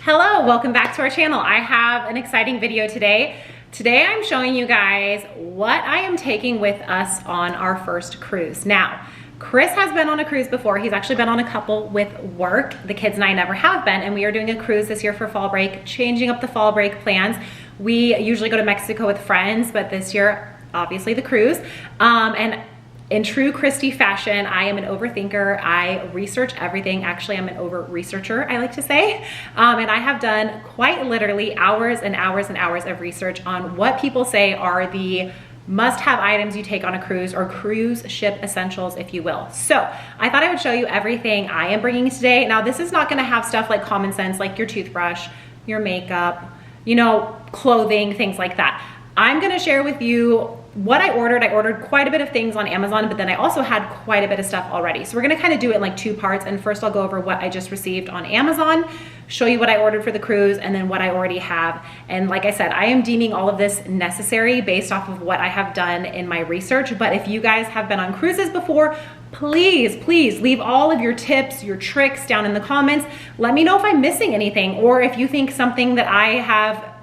Hello, welcome back to our channel. I have an exciting video today. Today I'm showing you guys what I am taking with us on our first cruise. Now, Chris has been on a cruise before. He's actually been on a couple with work. The kids and I never have been, and we are doing a cruise this year for fall break, changing up the fall break plans. We usually go to Mexico with friends, but this year, obviously the cruise. And in true Christy fashion, I am an overthinker. I research everything. Actually, I'm an over-researcher, I like to say. And I have done quite literally hours and hours and hours of research on what people say are the must-have items you take on a cruise, or cruise ship essentials, if you will. So I thought I would show you everything I am bringing today. Now, this is not gonna have stuff like common sense, like your toothbrush, your makeup, you know, clothing, things like that. I'm gonna share with you what I ordered. I ordered quite a bit of things on Amazon, but then I also had quite a bit of stuff already. So we're gonna kind of do it in like two parts. And first I'll go over what I just received on Amazon, show you what I ordered for the cruise, and then what I already have. And like I said, I am deeming all of this necessary based off of what I have done in my research. But if you guys have been on cruises before, please leave all of your tips, your tricks down in the comments. Let me know if I'm missing anything, or if you think something that I have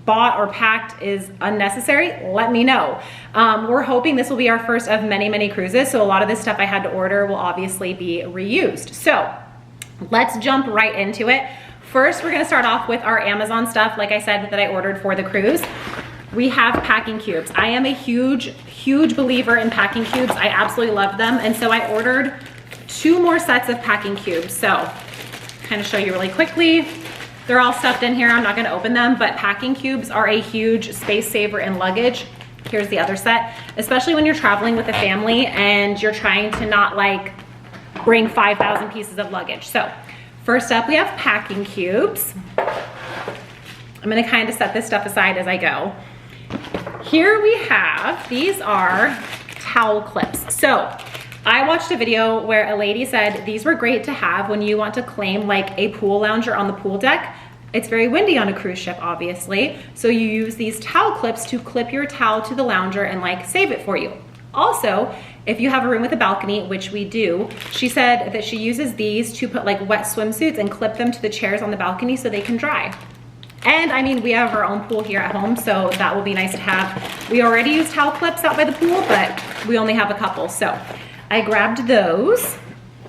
bought or packed is unnecessary, let me know. We're hoping this will be our first of many cruises, so a lot of this stuff I had to order will obviously be reused. So let's jump right into it. First, we're gonna start off with our Amazon stuff, like I said, that I ordered for the cruise. We have packing cubes. I am a huge believer in packing cubes. I absolutely love them, and so I ordered 2 more sets of packing cubes. So kind of show you really quickly. They're all stuffed in here. I'm not gonna open them, but packing cubes are a huge space saver in luggage. Here's the other set, especially when you're traveling with a family and you're trying to not like bring 5,000 pieces of luggage. So first up, we have packing cubes. I'm gonna kind of set this stuff aside as I go. Here we have, these are towel clips. So I watched a video where a lady said these were great to have when you want to claim like a pool lounger on the pool deck. It's very windy on a cruise ship, obviously. So you use these towel clips to clip your towel to the lounger and like save it for you. Also, if you have a room with a balcony, which we do, she said that she uses these to put like wet swimsuits and clip them to the chairs on the balcony so they can dry. And I mean, we have our own pool here at home, so that will be nice to have. We already use towel clips out by the pool, but we only have a couple, so I grabbed those.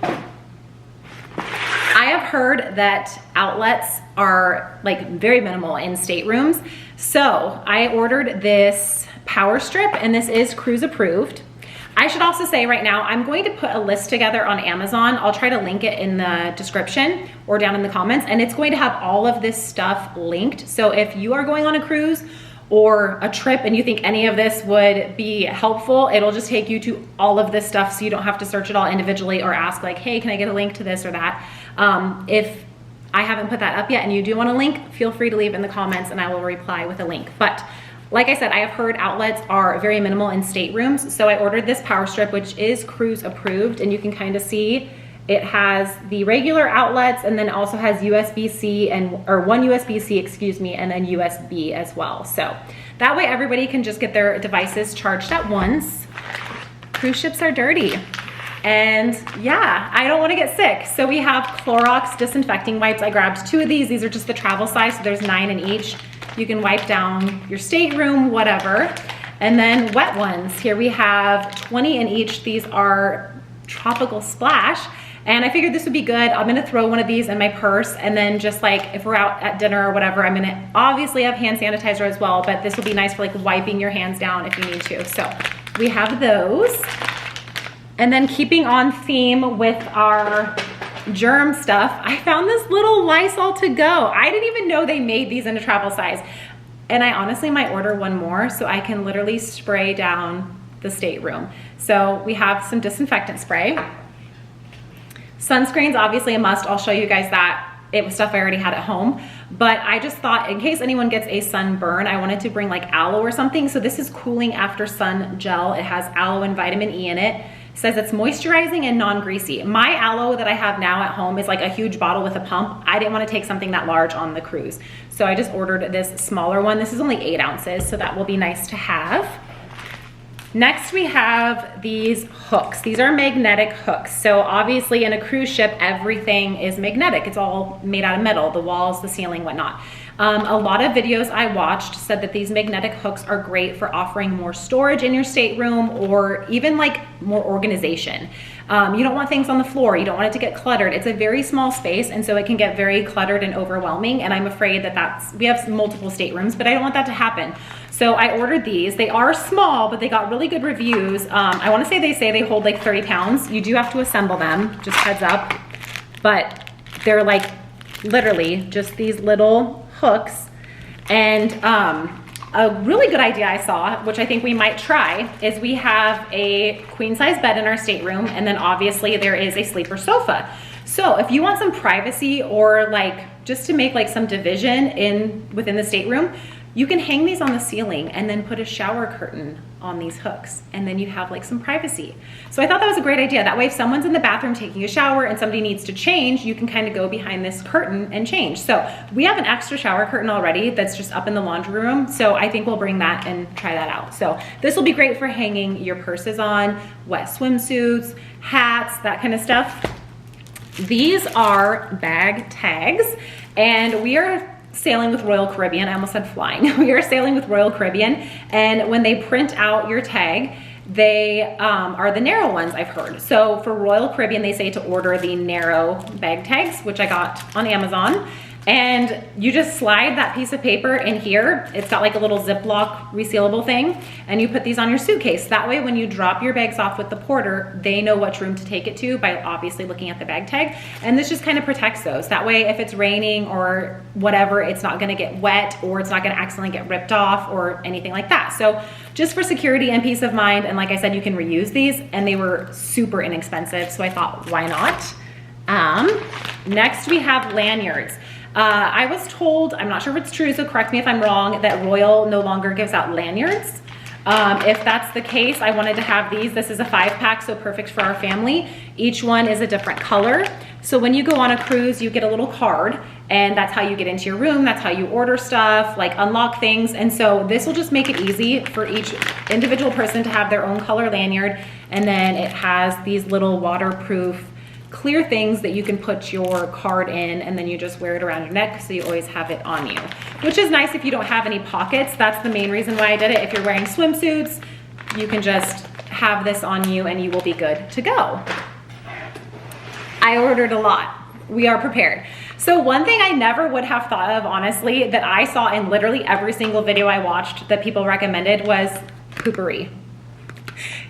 I have heard that outlets are like very minimal in staterooms. So I ordered this power strip, and this is cruise approved. I should also say right now, I'm going to put a list together on Amazon. I'll try to link it in the description or down in the comments, and it's going to have all of this stuff linked. So if you are going on a cruise or a trip and you think any of this would be helpful, it'll just take you to all of this stuff, so you don't have to search it all individually or ask like, hey, can I get a link to this or that? If I haven't put that up yet and you do want a link, feel free to leave in the comments and I will reply with a link. But like I said, I have heard outlets are very minimal in staterooms, so I ordered this power strip, which is cruise approved, and you can kind of see it has the regular outlets, and then also has USB-C or one USB-C, excuse me, and then USB as well. So that way everybody can just get their devices charged at once. Cruise ships are dirty. And yeah, I don't want to get sick. So we have Clorox disinfecting wipes. I grabbed 2 of these. These are just the travel size, so there's 9 in each. You can wipe down your stateroom, whatever. And then wet ones. Here we have 20 in each. These are Tropical Splash. And I figured this would be good. I'm gonna throw one of these in my purse, and then just like if we're out at dinner or whatever, I'm gonna obviously have hand sanitizer as well, but this will be nice for like wiping your hands down if you need to. So we have those. And then keeping on theme with our germ stuff, I found this little Lysol to go. I didn't even know they made these in a travel size. And I honestly might order one more so I can literally spray down the stateroom. So we have some disinfectant spray. Sunscreen's obviously a must. I'll show you guys that. It was stuff I already had at home, but I just thought in case anyone gets a sunburn, I wanted to bring like aloe or something. So this is Cooling After Sun Gel. It has aloe and vitamin E in it. It says it's moisturizing and non-greasy. My aloe that I have now at home is like a huge bottle with a pump. I didn't want to take something that large on the cruise. So I just ordered this smaller one. This is only 8 ounces, so that will be nice to have. Next, we have these hooks. These are magnetic hooks. So obviously in a cruise ship, everything is magnetic. It's all made out of metal, the walls, the ceiling, whatnot. A lot of videos I watched said that these magnetic hooks are great for offering more storage in your stateroom or even like more organization. You don't want things on the floor. You don't want it to get cluttered. It's a very small space, and so it can get very cluttered and overwhelming. And I'm afraid that we have multiple staterooms, but I don't want that to happen. So I ordered these. They are small, but they got really good reviews. I want to say they hold like 30 pounds. You do have to assemble them, just heads up. But they're like literally just these little hooks. And a really good idea I saw, which I think we might try, is we have a queen size bed in our stateroom, and then obviously there is a sleeper sofa. So if you want some privacy or like just to make like some division within the stateroom, you can hang these on the ceiling and then put a shower curtain on these hooks, and then you have like some privacy. So I thought that was a great idea. That way if someone's in the bathroom taking a shower and somebody needs to change, you can kind of go behind this curtain and change. So we have an extra shower curtain already that's just up in the laundry room. So I think we'll bring that and try that out. So this will be great for hanging your purses on, wet swimsuits, hats, that kind of stuff. These are bag tags, and we are sailing with Royal Caribbean. I almost said flying. We are sailing with Royal Caribbean, and when they print out your tag, they are the narrow ones, I've heard. So for Royal Caribbean, they say to order the narrow bag tags, which I got on Amazon. And you just slide that piece of paper in here. It's got like a little Ziploc resealable thing, and you put these on your suitcase. That way when you drop your bags off with the porter, they know which room to take it to by obviously looking at the bag tag. And this just kind of protects those. That way if it's raining or whatever, it's not gonna get wet, or it's not gonna accidentally get ripped off or anything like that. So just for security and peace of mind, and like I said, you can reuse these, and they were super inexpensive, so I thought, why not? Next we have lanyards. I was told, I'm not sure if it's true, so correct me if I'm wrong, that Royal no longer gives out lanyards. If that's the case, I wanted to have these. This is a 5-pack, so perfect for our family. Each one is a different color. So when you go on a cruise, you get a little card, and that's how you get into your room. That's how you order stuff, like unlock things. And so this will just make it easy for each individual person to have their own color lanyard. And then it has these little waterproof clear things that you can put your card in, and then you just wear it around your neck, so you always have it on you, which is nice if you don't have any pockets. That's the main reason why I did it. If you're wearing swimsuits, you can just have this on you and you will be good to go. I ordered a lot. We are prepared. So one thing I never would have thought of, honestly, that I saw in literally every single video I watched that people recommended was poopery.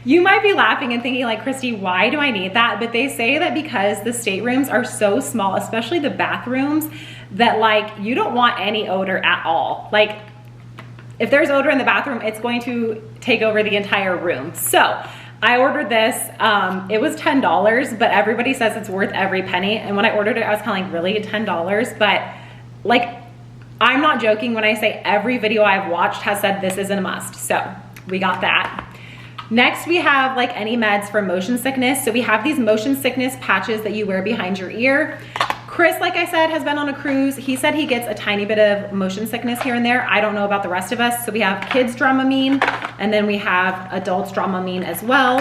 You might be laughing and thinking like, Christy, why do I need that? But they say that because the staterooms are so small, especially the bathrooms, that like you don't want any odor at all. Like if there's odor in the bathroom, it's going to take over the entire room. So I ordered this, it was $10, but everybody says it's worth every penny. And when I ordered it, I was kind of like, really, $10? But like, I'm not joking when I say every video I've watched has said this isn't a must. So we got that. Next, we have like any meds for motion sickness. So we have these motion sickness patches that you wear behind your ear. Chris, like I said, has been on a cruise. He said he gets a tiny bit of motion sickness here and there. I don't know about the rest of us. So we have kids Dramamine, and then we have adults Dramamine as well.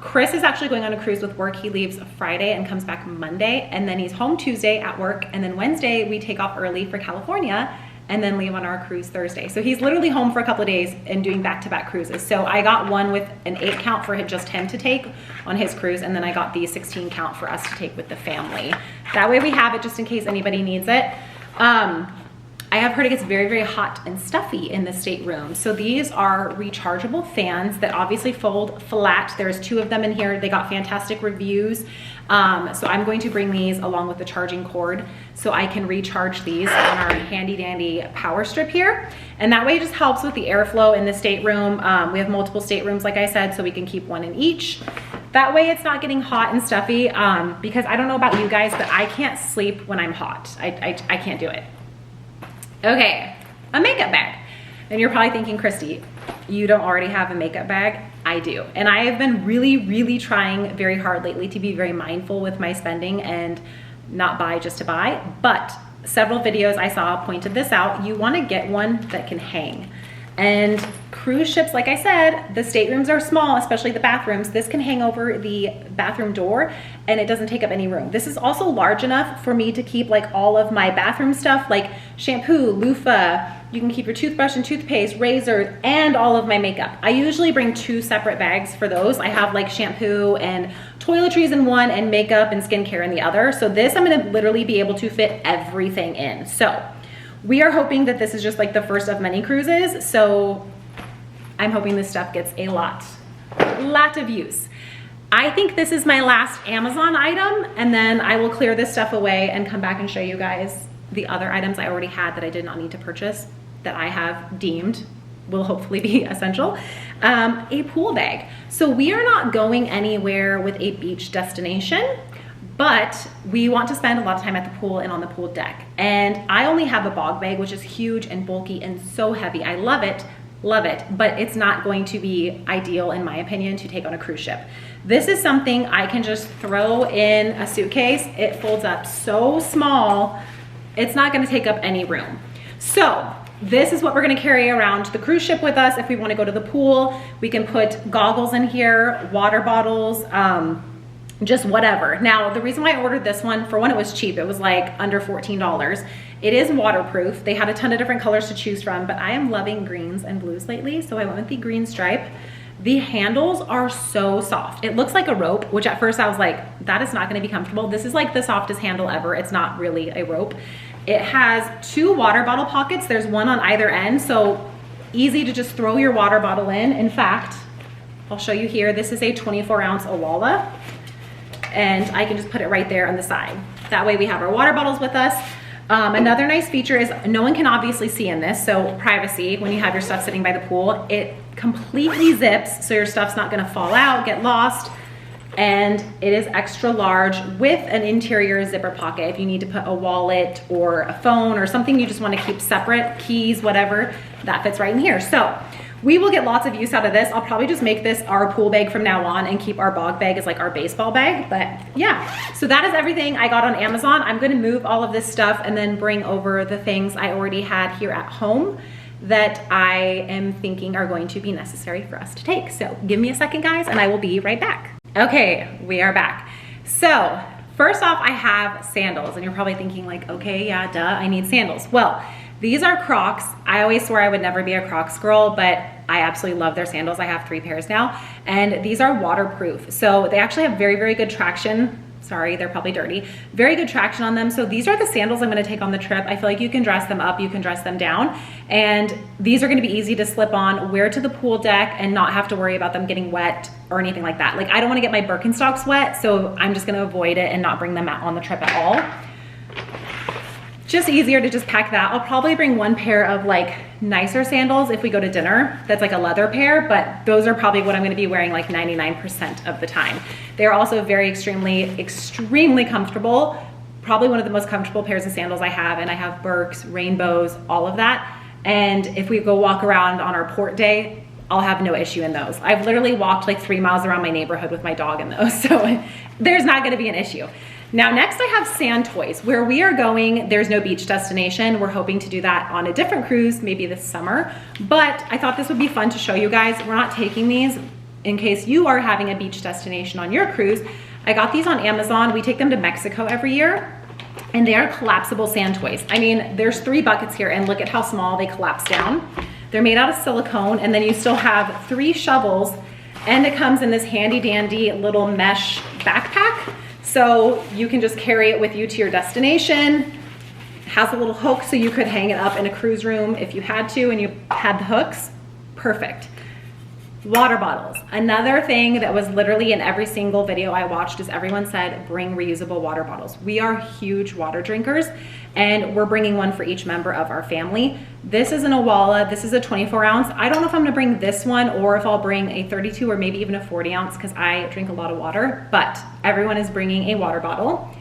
Chris is actually going on a cruise with work. He leaves Friday and comes back Monday, and then he's home Tuesday at work, and then Wednesday we take off early for California and then leave on our cruise Thursday. So he's literally home for a couple of days and doing back-to-back cruises. So I got one with an 8 count for just him to take on his cruise, and then I got the 16 count for us to take with the family. That way we have it just in case anybody needs it. I have heard it gets very, very hot and stuffy in the stateroom. So these are rechargeable fans that obviously fold flat. There's 2 of them in here. They got fantastic reviews. So I'm going to bring these along with the charging cord so I can recharge these on our handy dandy power strip here. And that way it just helps with the airflow in the stateroom. We have multiple staterooms, like I said, so we can keep one in each. That way it's not getting hot and stuffy, because I don't know about you guys, but I can't sleep when I'm hot. I can't do it. Okay, a makeup bag. And you're probably thinking, Christy, you don't already have a makeup bag? I do. And I have been really, really trying very hard lately to be very mindful with my spending and not buy just to buy. But several videos I saw pointed this out. You want to get one that can hang. And cruise ships, like I said, the staterooms are small, especially the bathrooms. This can hang over the bathroom door and it doesn't take up any room. This is also large enough for me to keep like all of my bathroom stuff, like shampoo, loofah. You can keep your toothbrush and toothpaste, razors, and all of my makeup. I usually bring 2 separate bags for those. I have like shampoo and toiletries in one and makeup and skincare in the other. So this, I'm gonna literally be able to fit everything in. So we are hoping that this is just like the first of many cruises. So I'm hoping this stuff gets a lot of use. I think this is my last Amazon item, and then I will clear this stuff away and come back and show you guys the other items I already had that I did not need to purchase that I have deemed will hopefully be essential. A pool bag. So we are not going anywhere with a beach destination, but we want to spend a lot of time at the pool and on the pool deck. And I only have a bog bag, which is huge and bulky and so heavy. I love it, but it's not going to be ideal, in my opinion, to take on a cruise ship. This is something I can just throw in a suitcase. It folds up so small, it's not gonna take up any room. So this is what we're gonna carry around the cruise ship with us. If we wanna go to the pool, we can put goggles in here, water bottles, just whatever. Now, the reason why I ordered this one, for one, it was cheap. It was like under $14. It is waterproof. They had a ton of different colors to choose from, but I am loving greens and blues lately, so I went with the green stripe. The handles are so soft. It looks like a rope, which at first I was like, that is not gonna be comfortable. This is like the softest handle ever. It's not really a rope. It has 2 water bottle pockets. There's one on either end, so easy to just throw your water bottle in. In fact, I'll show you here. This is a 24-ounce Owala, and I can just put it right there on the side. That way we have our water bottles with us. Another nice feature is no one can obviously see in this, so privacy when you have your stuff sitting by the pool. It completely zips, so your stuff's not gonna fall out, get lost, and it is extra large with an interior zipper pocket if you need to put a wallet or a phone or something you just wanna keep separate, keys, whatever, that fits right in here. So we will get lots of use out of this. I'll probably just make this our pool bag from now on and keep our bog bag as like our baseball bag. But yeah, so that is everything I got on Amazon. I'm gonna move all of this stuff and then bring over the things I already had here at home that I am thinking are going to be necessary for us to take. So give me a second, guys, and I will be right back. Okay, we are back. So first off, I have sandals, and you're probably thinking like, okay, yeah, duh, I need sandals. Well, these are Crocs. I always swore I would never be a Crocs girl, but I absolutely love their sandals. I have 3 pairs now, and these are waterproof. So they actually have very, very good traction. Sorry, they're probably dirty. Very good traction on them. So these are the sandals I'm gonna take on the trip. I feel like you can dress them up, you can dress them down, and these are gonna be easy to slip on, wear to the pool deck, and not have to worry about them getting wet or anything like that. Like, I don't wanna get my Birkenstocks wet, so I'm just gonna avoid it and not bring them out on the trip at all. Just easier to just pack that. I'll probably bring 1 pair of like nicer sandals if we go to dinner. That's like a leather pair, but those are probably what I'm gonna be wearing like 99% of the time. They're also very extremely comfortable. Probably one of the most comfortable pairs of sandals I have, and I have Birks, rainbows, all of that. And if we go walk around on our port day, I'll have no issue in those. I've literally walked like 3 miles around my neighborhood with my dog in those, so there's not gonna be an issue. Now, next I have sand toys. Where we are going, there's no beach destination. We're hoping to do that on a different cruise, maybe this summer. But I thought this would be fun to show you guys. We're not taking these in case you are having a beach destination on your cruise. I got these on Amazon. We take them to Mexico every year, and they are collapsible sand toys. I mean, there's 3 buckets here, and look at how small they collapse down. They're made out of silicone, and then you still have 3 shovels, and it comes in this handy dandy little mesh backpack. So you can just carry it with you to your destination. It has a little hook so you could hang it up in a cruise room if you had to and you had the hooks. Perfect. Water bottles. Another thing that was literally in every single video I watched is everyone said, bring reusable water bottles. We are huge water drinkers, and we're bringing one for each member of our family. This is an Owala. This is a 24-ounce. I don't know if I'm gonna bring this one or if I'll bring a 32 or maybe even a 40-ounce because I drink a lot of water, but everyone is bringing a water bottle.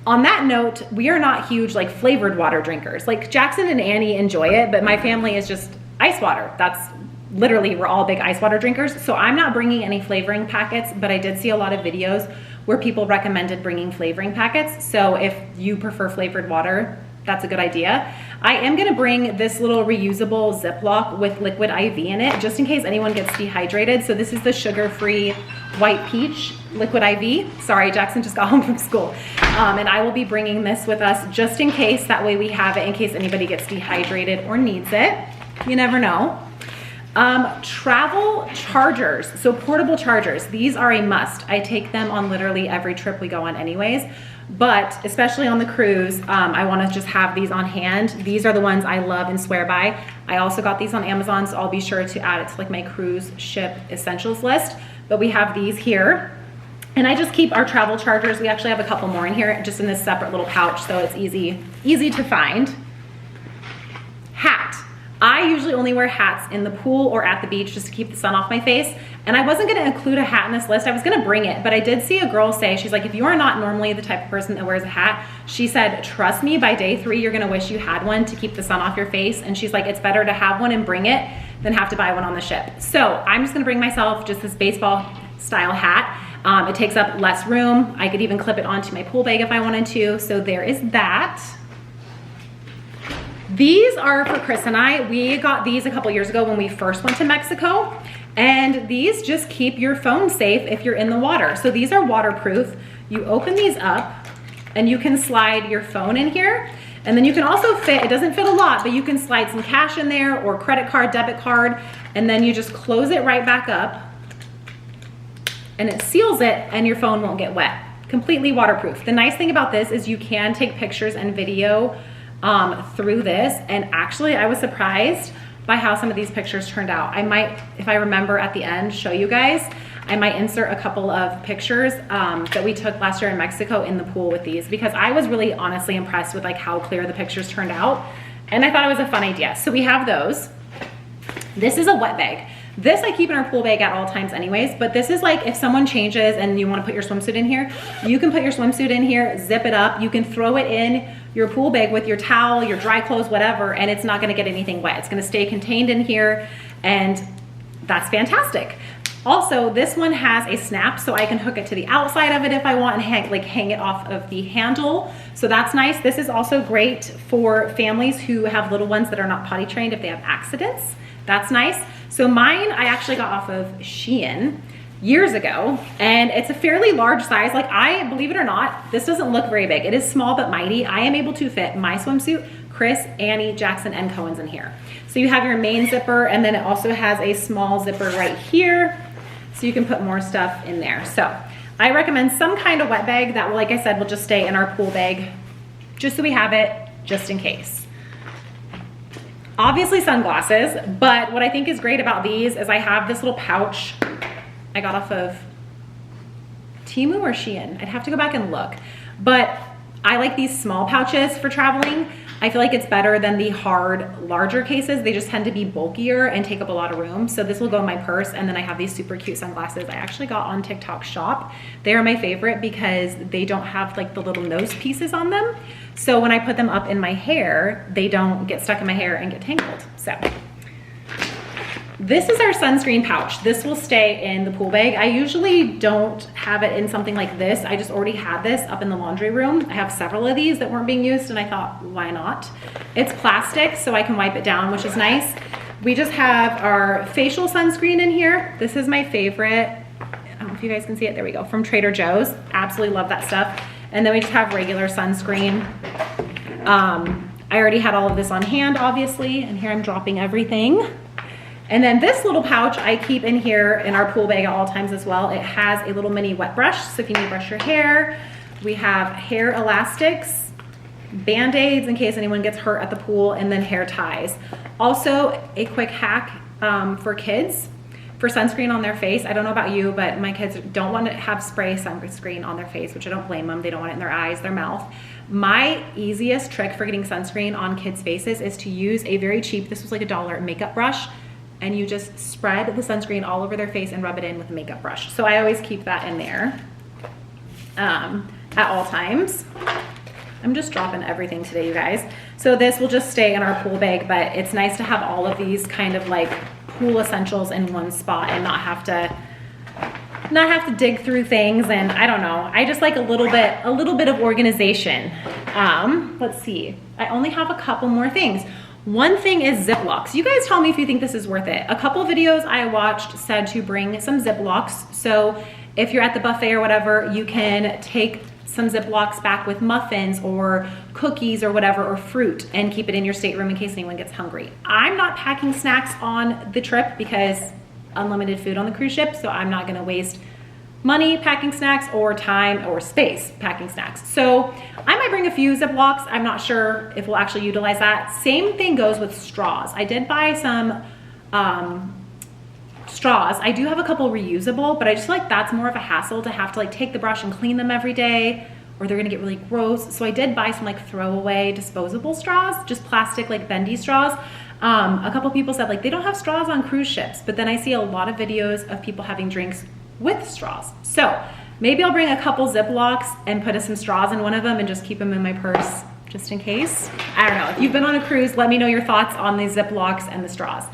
On that note, we are not huge like flavored water drinkers. Like Jackson and Annie enjoy it, but my family is just ice water. That's literally, we're all big ice water drinkers. So I'm not bringing any flavoring packets, but I did see a lot of videos where people recommended bringing flavoring packets. So if you prefer flavored water, that's a good idea. I am gonna bring this little reusable Ziploc with liquid IV in it, just in case anyone gets dehydrated. So this is the sugar-free white peach liquid IV. Sorry, Jackson just got home from school. And I will be bringing this with us just in case, that way we have it in case anybody gets dehydrated or needs it. You never know. Travel chargers, so portable chargers, these are a must. I take them on literally every trip we go on anyways, but especially on the cruise, I want to just have these on hand. These are the ones I love and swear by. I also got these on Amazon, so I'll be sure to add it to like my cruise ship essentials list, but we have these here. And I just keep our travel chargers. We actually have a couple more in here, just in this separate little pouch, so it's easy to find. Hat. I usually only wear hats in the pool or at the beach just to keep the sun off my face. And I wasn't gonna include a hat in this list. I was gonna bring it, but I did see a girl say, she's like, if you are not normally the type of person that wears a hat, she said, trust me, by day 3, you're gonna wish you had one to keep the sun off your face. And she's like, it's better to have one and bring it than have to buy one on the ship. So I'm just gonna bring myself just this baseball style hat. It takes up less room. I could even clip it onto my pool bag if I wanted to. So there is that. These are for Chris and I. We got these a couple years ago when we first went to Mexico. And these just keep your phone safe if you're in the water. So these are waterproof. You open these up and you can slide your phone in here. And then you can also fit, it doesn't fit a lot, but you can slide some cash in there or credit card, debit card, and then you just close it right back up and it seals it and your phone won't get wet. Completely waterproof. The nice thing about this is you can take pictures and video through this, and actually I was surprised by how some of these pictures turned out. I might, if I remember at the end, show you guys. I might insert a couple of pictures that we took last year in Mexico in the pool with these, because I was really honestly impressed with like how clear the pictures turned out, and I thought it was a fun idea. So we have those. This is a wet bag. This I keep in our pool bag at all times anyways, but this is like if someone changes and you want to put your swimsuit in here, you can put your swimsuit in here, zip it up, you can throw it in your pool bag with your towel, your dry clothes, whatever, and it's not going to get anything wet. It's going to stay contained in here, and that's fantastic. Also, this one has a snap, so I can hook it to the outside of it if I want and hang it off of the handle. So that's nice. This is also great for families who have little ones that are not potty trained if they have accidents. That's nice. So mine, I actually got off of Shein years ago, and it's a fairly large size. Like, I, believe it or not, this doesn't look very big. It is small but mighty. I am able to fit my swimsuit, Chris, Annie, Jackson, and Cohen's in here. So you have your main zipper, and then it also has a small zipper right here, so you can put more stuff in there. So I recommend some kind of wet bag that, like I said, will just stay in our pool bag, just so we have it, just in case. Obviously sunglasses, but what I think is great about these is I have this little pouch I got off of Temu or Shein. I'd have to go back and look, but I like these small pouches for traveling. I feel like it's better than the hard, larger cases. They just tend to be bulkier and take up a lot of room. So this will go in my purse, and then I have these super cute sunglasses I actually got on TikTok Shop. They are my favorite because they don't have like the little nose pieces on them. So when I put them up in my hair, they don't get stuck in my hair and get tangled. So this is our sunscreen pouch. This will stay in the pool bag. I usually don't have it in something like this. I just already had this up in the laundry room. I have several of these that weren't being used, and I thought, why not? It's plastic, so I can wipe it down, which is nice. We just have our facial sunscreen in here. This is my favorite. I don't know if you guys can see it. There we go. From Trader Joe's. Absolutely love that stuff. And then we just have regular sunscreen. I already had all of this on hand, obviously, and here I'm dropping everything. And then this little pouch I keep in here in our pool bag at all times as well. It has a little mini wet brush, so if you need to brush your hair. We have hair elastics, Band-Aids in case anyone gets hurt at the pool, and then hair ties. Also, a quick hack for kids for sunscreen on their face. I don't know about you, but my kids don't want to have spray sunscreen on their face, which I don't blame them. They don't want it in their eyes, their mouth. My easiest trick for getting sunscreen on kids' faces is to use a very cheap, this was like $1 makeup brush, and you just spread the sunscreen all over their face and rub it in with a makeup brush. So I always keep that in there at all times. I'm just dropping everything today, you guys. So this will just stay in our pool bag, but it's nice to have all of these kind of like pool essentials in one spot and not have to dig through things. And I don't know, I just like a little bit of organization. Let's see. I only have a couple more things. One thing is Ziplocs. You guys tell me if you think this is worth it. A couple videos I watched said to bring some Ziplocs. So if you're at the buffet or whatever, you can take some Ziplocs back with muffins or cookies or whatever, or fruit, and keep it in your stateroom in case anyone gets hungry. I'm not packing snacks on the trip because unlimited food on the cruise ship, so I'm not gonna waste money packing snacks or time or space packing snacks. So I might bring a few Ziplocs. I'm not sure if we'll actually utilize that. Same thing goes with straws. I did buy some straws. I do have a couple reusable, but I just feel like that's more of a hassle to have to like take the brush and clean them every day, or they're gonna get really gross. So I did buy some like throwaway disposable straws, just plastic like bendy straws. A couple people said like they don't have straws on cruise ships, but then I see a lot of videos of people having drinks with straws. So maybe I'll bring a couple Ziplocs and put some straws in one of them and just keep them in my purse just in case. I don't know. If you've been on a cruise, let me know your thoughts on the Ziplocs and the straws.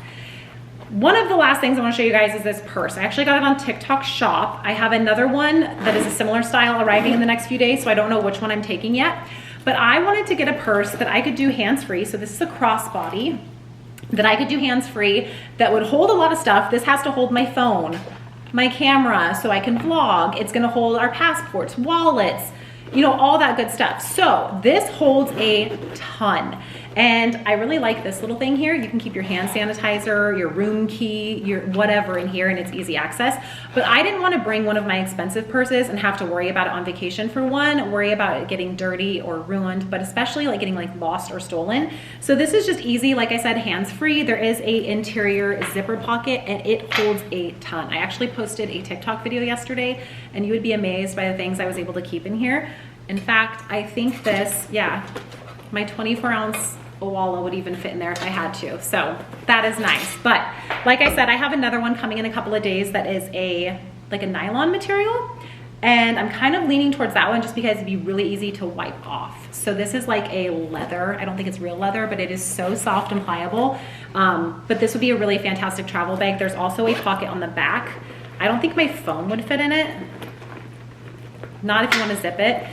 One of the last things I want to show you guys is this purse. I actually got it on TikTok Shop. I have another one that is a similar style arriving in the next few days, so I don't know which one I'm taking yet. But I wanted to get a purse that I could do hands-free. So this is a crossbody that I could do hands-free that would hold a lot of stuff. This has to hold my phone, my camera, so I can vlog. It's gonna hold our passports, wallets, you know, all that good stuff. So this holds a ton. And I really like this little thing here. You can keep your hand sanitizer, your room key, your whatever in here, and it's easy access. But I didn't want to bring one of my expensive purses and have to worry about it on vacation, for one, worry about it getting dirty or ruined, but especially like getting like lost or stolen. So this is just easy, like I said, hands-free. There is a interior zipper pocket and it holds a ton. I actually posted a TikTok video yesterday and you would be amazed by the things I was able to keep in here. In fact, I think this, yeah, my 24-ounce Owala would even fit in there if I had to. So that is nice. But like I said, I have another one coming in a couple of days that is like a nylon material. And I'm kind of leaning towards that one just because it'd be really easy to wipe off. So this is like a leather. I don't think it's real leather, but it is so soft and pliable. But this would be a really fantastic travel bag. There's also a pocket on the back. I don't think my phone would fit in it. Not if you want to zip it.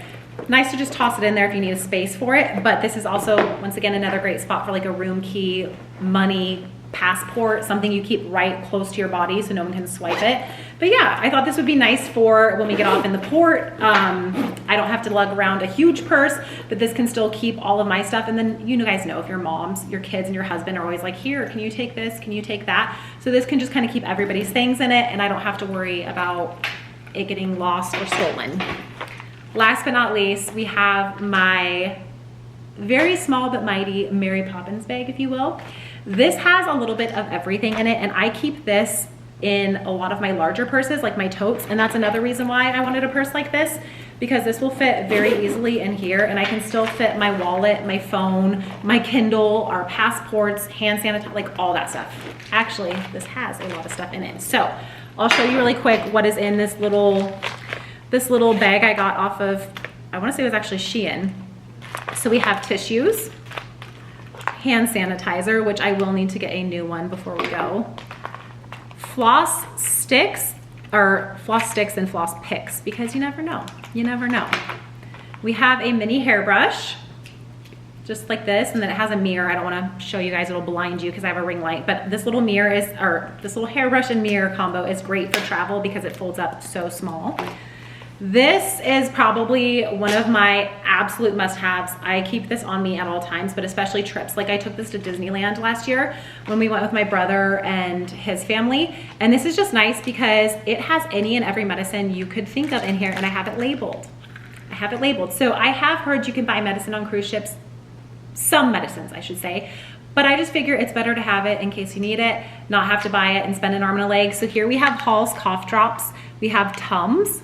Nice to just toss it in there if you need a space for it, but this is also, once again, another great spot for like a room key, money, passport, something you keep right close to your body so no one can swipe it. But yeah, I thought this would be nice for when we get off in the port. I don't have to lug around a huge purse, but this can still keep all of my stuff. And then you guys know if your moms, your kids and your husband are always like, here, can you take this? Can you take that? So this can just kind of keep everybody's things in it and I don't have to worry about it getting lost or stolen. Last but not least, we have my very small but mighty Mary Poppins bag, if you will. This has a little bit of everything in it, and I keep this in a lot of my larger purses, like my totes, and that's another reason why I wanted a purse like this, because this will fit very easily in here, and I can still fit my wallet, my phone, my Kindle, our passports, hand sanitizer, like all that stuff. Actually, this has a lot of stuff in it. So I'll show you really quick what is in this little bag I got off of, I want to say it was actually Shein. So we have tissues, hand sanitizer, which I will need to get a new one before we go, floss sticks and floss picks, because you never know. You never know. We have a mini hairbrush, just like this, and then it has a mirror. I don't want to show you guys, it'll blind you because I have a ring light, but this little mirror is, or this little hairbrush and mirror combo is great for travel because it folds up so small. This is probably one of my absolute must-haves. I keep this on me at all times, but especially trips. Like I took this to Disneyland last year when we went with my brother and his family. And this is just nice because it has any and every medicine you could think of in here, and I have it labeled. I have it labeled. So I have heard you can buy medicine on cruise ships, some medicines I should say, but I just figure it's better to have it in case you need it, not have to buy it and spend an arm and a leg. So here we have Hall's cough drops. We have Tums.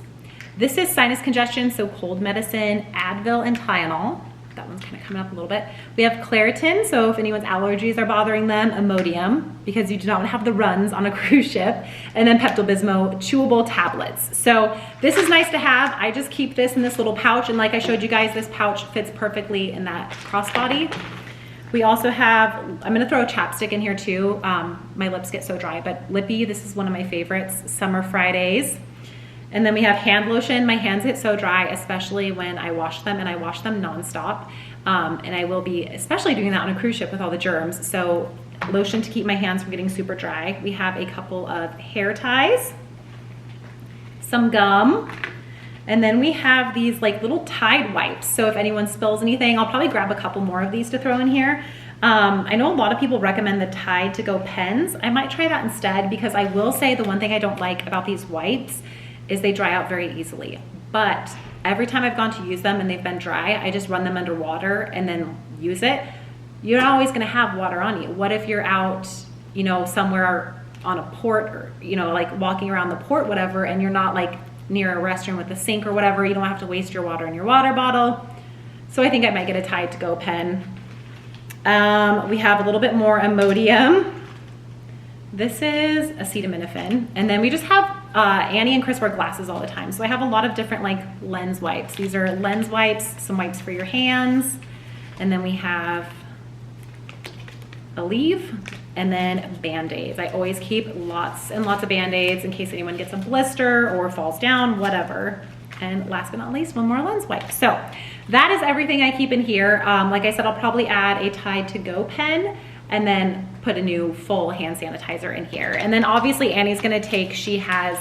This is sinus congestion, so cold medicine, Advil and Tylenol. That one's kind of coming up a little bit. We have Claritin, so if anyone's allergies are bothering them, Imodium, because you do not have the runs on a cruise ship, and then Pepto-Bismol chewable tablets. So this is nice to have. I just keep this in this little pouch, and like I showed you guys, this pouch fits perfectly in that crossbody. We also have, I'm gonna throw a chapstick in here too. My lips get so dry, but Lippy, this is one of my favorites, Summer Fridays. And then we have hand lotion. My hands get so dry, especially when I wash them, and I wash them nonstop. And I will be especially doing that on a cruise ship with all the germs. So lotion to keep my hands from getting super dry. We have a couple of hair ties, some gum, and then we have these like little Tide wipes. So if anyone spills anything, I'll probably grab a couple more of these to throw in here. I know a lot of people recommend the Tide to Go pens. I might try that instead, because I will say the one thing I don't like about these wipes is they dry out very easily. But every time I've gone to use them and they've been dry, I just run them under water and then use it. You're not always gonna have water on you. What if you're out, you know, somewhere on a port, or, you know, like walking around the port, whatever, and you're not like near a restroom with a sink or whatever, you don't have to waste your water in your water bottle. So I think I might get a Tide to Go pen. We have a little bit more Imodium. This is acetaminophen. And then we just have, Annie and Chris wear glasses all the time. So I have a lot of different like lens wipes. These are lens wipes, some wipes for your hands. And then we have Aleve, and then Band-Aids. I always keep lots and lots of Band-Aids in case anyone gets a blister or falls down, whatever. And last but not least, one more lens wipe. So that is everything I keep in here. Like I said, I'll probably add a Tide to Go pen and then put a new full hand sanitizer in here. And then obviously Annie's gonna take, she has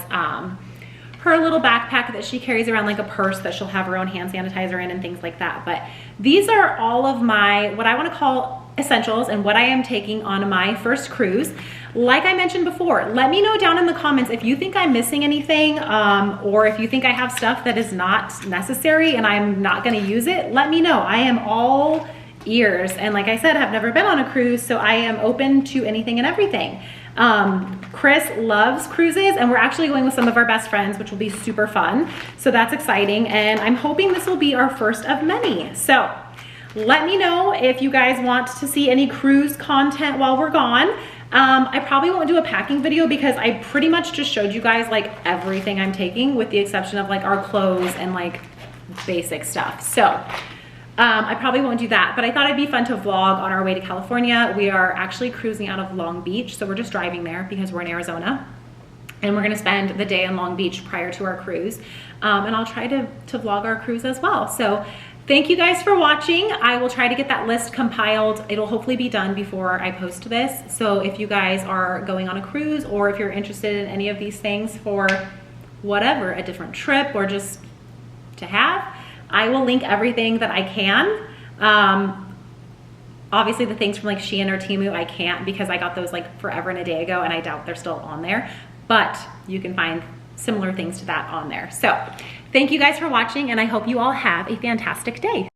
her little backpack that she carries around, like a purse that she'll have her own hand sanitizer in and things like that. But these are all of my, what I wanna call essentials and what I am taking on my first cruise. Like I mentioned before, let me know down in the comments if you think I'm missing anything, or if you think I have stuff that is not necessary and I'm not gonna use it, let me know. I am all ears. And like I said, I've never been on a cruise, so I am open to anything and everything. Chris loves cruises, and we're actually going with some of our best friends, which will be super fun. So that's exciting. And I'm hoping this will be our first of many. So let me know if you guys want to see any cruise content while we're gone. I probably won't do a packing video because I pretty much just showed you guys like everything I'm taking, with the exception of like our clothes and like basic stuff. So I probably won't do that, but I thought it'd be fun to vlog on our way to California. We are actually cruising out of Long Beach, so we're just driving there because we're in Arizona. And we're gonna spend the day in Long Beach prior to our cruise. And I'll try to vlog our cruise as well. So thank you guys for watching. I will try to get that list compiled. It'll hopefully be done before I post this. So if you guys are going on a cruise, or if you're interested in any of these things for whatever, a different trip or just to have, I will link everything that I can. Obviously the things from like Shein or Temu, I can't, because I got those like forever and a day ago and I doubt they're still on there, but you can find similar things to that on there. So thank you guys for watching, and I hope you all have a fantastic day.